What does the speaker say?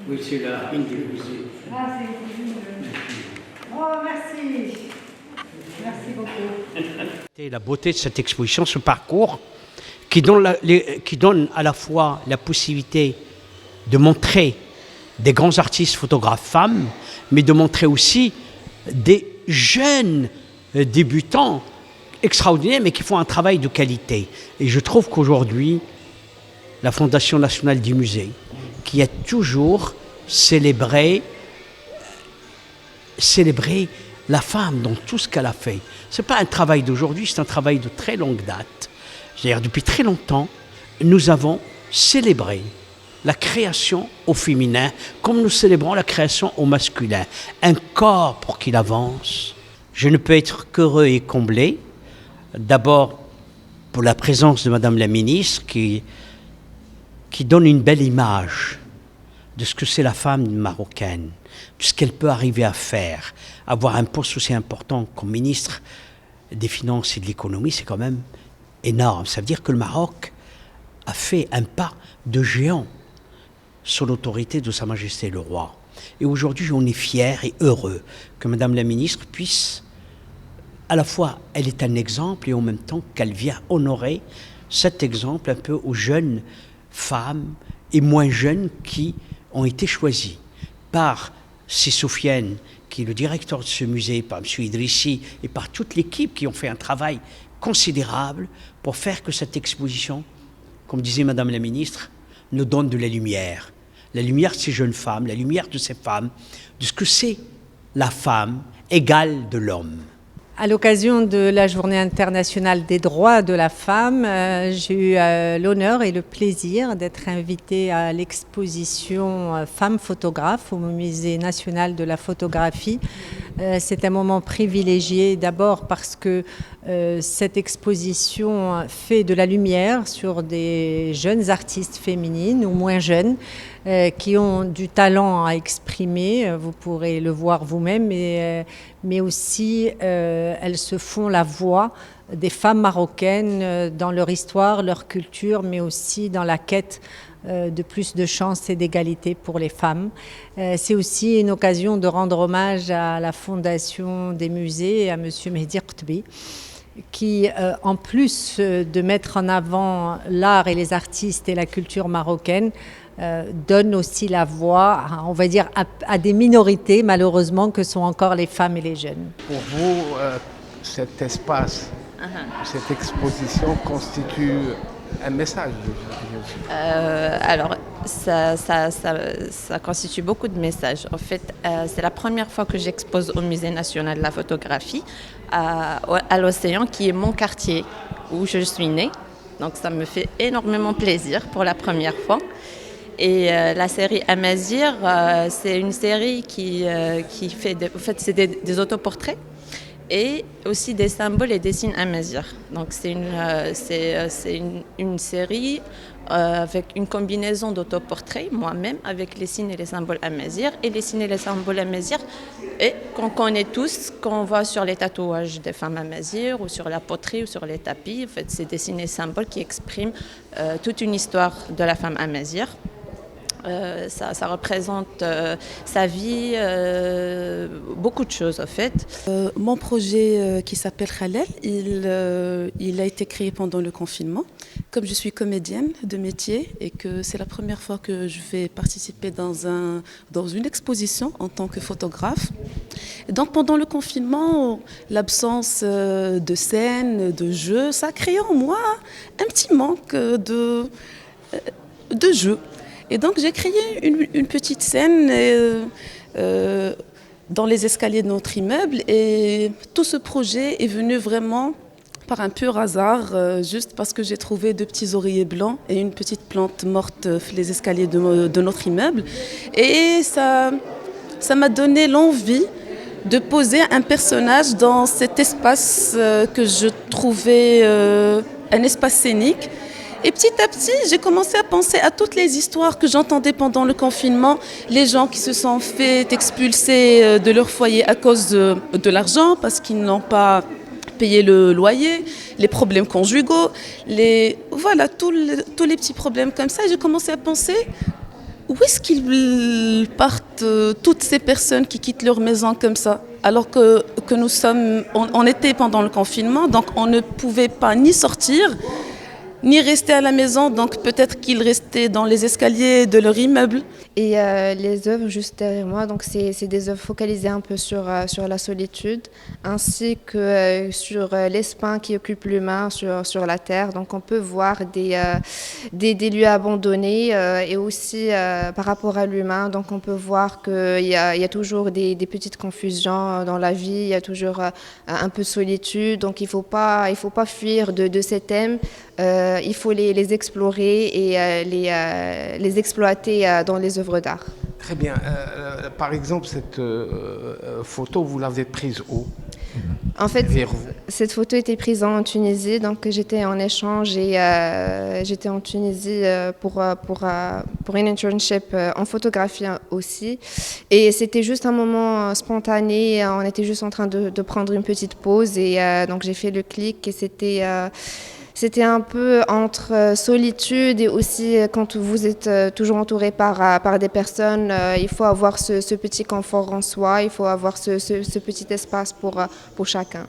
Oui, c'est la ligne du musée. Ah, c'est une... Oh, merci. Merci beaucoup. Et la beauté de cette exposition, ce parcours, qui donne à la fois la possibilité de montrer des grands artistes photographes femmes, mais de montrer aussi des jeunes débutants extraordinaires, mais qui font un travail de qualité. Et je trouve qu'aujourd'hui, la Fondation nationale du musée, qui a toujours célébré la femme dans tout ce qu'elle a fait. Ce n'est pas un travail d'aujourd'hui, c'est un travail de très longue date. C'est-à-dire, depuis très longtemps, nous avons célébré la création au féminin, comme nous célébrons la création au masculin. Un corps pour qu'il avance. Je ne peux être qu'heureux et comblé, d'abord pour la présence de Madame la ministre, qui donne une belle image de ce que c'est la femme marocaine, de ce qu'elle peut arriver à faire. Avoir un poste aussi important comme ministre des Finances et de l'Économie, c'est quand même énorme. Ça veut dire que le Maroc a fait un pas de géant sous l'autorité de Sa Majesté le Roi. Et aujourd'hui, on est fiers et heureux que Madame la ministre puisse, à la fois, elle est un exemple et en même temps qu'elle vient honorer cet exemple un peu aux jeunes femmes et moins jeunes qui ont été choisies par Soufiane, qui est le directeur de ce musée, par M. Idrissi et par toute l'équipe qui ont fait un travail considérable pour faire que cette exposition, comme disait Madame la ministre, nous donne de la lumière. La lumière de ces jeunes femmes, la lumière de ces femmes, de ce que c'est la femme égale de l'homme. À l'occasion de la Journée internationale des droits de la femme, j'ai eu l'honneur et le plaisir d'être invitée à l'exposition Femmes photographes au Musée national de la photographie. C'est un moment privilégié d'abord parce que cette exposition fait de la lumière sur des jeunes artistes féminines ou moins jeunes qui ont du talent à exprimer, vous pourrez le voir vous-même, mais aussi elles se font la voix des femmes marocaines dans leur histoire, leur culture, mais aussi dans la quête de plus de chances et d'égalité pour les femmes. C'est aussi une occasion de rendre hommage à la Fondation des musées et à M. Mehdi Qutbi, qui, en plus de mettre en avant l'art et les artistes et la culture marocaine, donne aussi la voix, on va dire, à des minorités, malheureusement, que sont encore les femmes et les jeunes. Pour vous, cet espace, cette exposition constitue un message. Alors, ça constitue beaucoup de messages. En fait, c'est la première fois que j'expose au Musée national de la photographie à l'Océan, qui est mon quartier où je suis née. Donc, ça me fait énormément plaisir pour la première fois. Et la série Amazir, c'est une série qui fait, en fait, c'est des autoportraits et aussi des symboles et des signes Amazir. Donc c'est une série avec une combinaison d'autoportraits, moi-même, avec les signes et les symboles Amazir. Et les signes et les symboles Amazir, et qu'on connaît tous, qu'on voit sur les tatouages des femmes Amazir, ou sur la poterie, ou sur les tapis. En fait, c'est des signes et symboles qui expriment toute une histoire de la femme Amazir. Ça représente sa vie, beaucoup de choses en fait. Mon projet qui s'appelle Khalel, il a été créé pendant le confinement. Comme je suis comédienne de métier et que c'est la première fois que je vais participer dans une exposition en tant que photographe. Et donc pendant le confinement, l'absence de scène, de jeu, ça a créé en moi un petit manque de jeu. Et donc j'ai créé une petite scène dans les escaliers de notre immeuble et tout ce projet est venu vraiment par un pur hasard, juste parce que j'ai trouvé 2 petits oreillers blancs et une petite plante morte sur les escaliers de notre immeuble. Et ça m'a donné l'envie de poser un personnage dans cet espace que je trouvais un espace scénique. Et petit à petit, j'ai commencé à penser à toutes les histoires que j'entendais pendant le confinement. Les gens qui se sont fait expulser de leur foyer à cause de l'argent parce qu'ils n'ont pas payé le loyer, les problèmes conjugaux, tous les petits problèmes comme ça. Et j'ai commencé à penser Où est-ce qu'ils partent, toutes ces personnes qui quittent leur maison comme ça? Alors que on était pendant le confinement, donc on ne pouvait pas ni sortir, ni rester à la maison, donc peut-être qu'ils restaient dans les escaliers de leur immeuble. Et les œuvres juste derrière moi, donc c'est des œuvres focalisées un peu sur la solitude, ainsi que sur l'espace qui occupe l'humain sur la terre. Donc on peut voir des lieux abandonnés et aussi par rapport à l'humain. Donc on peut voir qu'il y a toujours des petites confusions dans la vie, il y a toujours un peu de solitude. Donc il faut pas fuir de ces thèmes. Il faut les explorer et les exploiter dans les œuvres d'art. Très bien. Par exemple, cette photo, vous l'avez prise où? En fait, Vers vous? cette photo était prise en Tunisie, donc j'étais en échange et j'étais en Tunisie pour une internship en photographie aussi. Et c'était juste un moment spontané, on était juste en train de prendre une petite pause et donc j'ai fait le clic et c'était un peu entre solitude et aussi quand vous êtes toujours entouré par des personnes, il faut avoir ce petit confort en soi, il faut avoir ce petit espace pour chacun.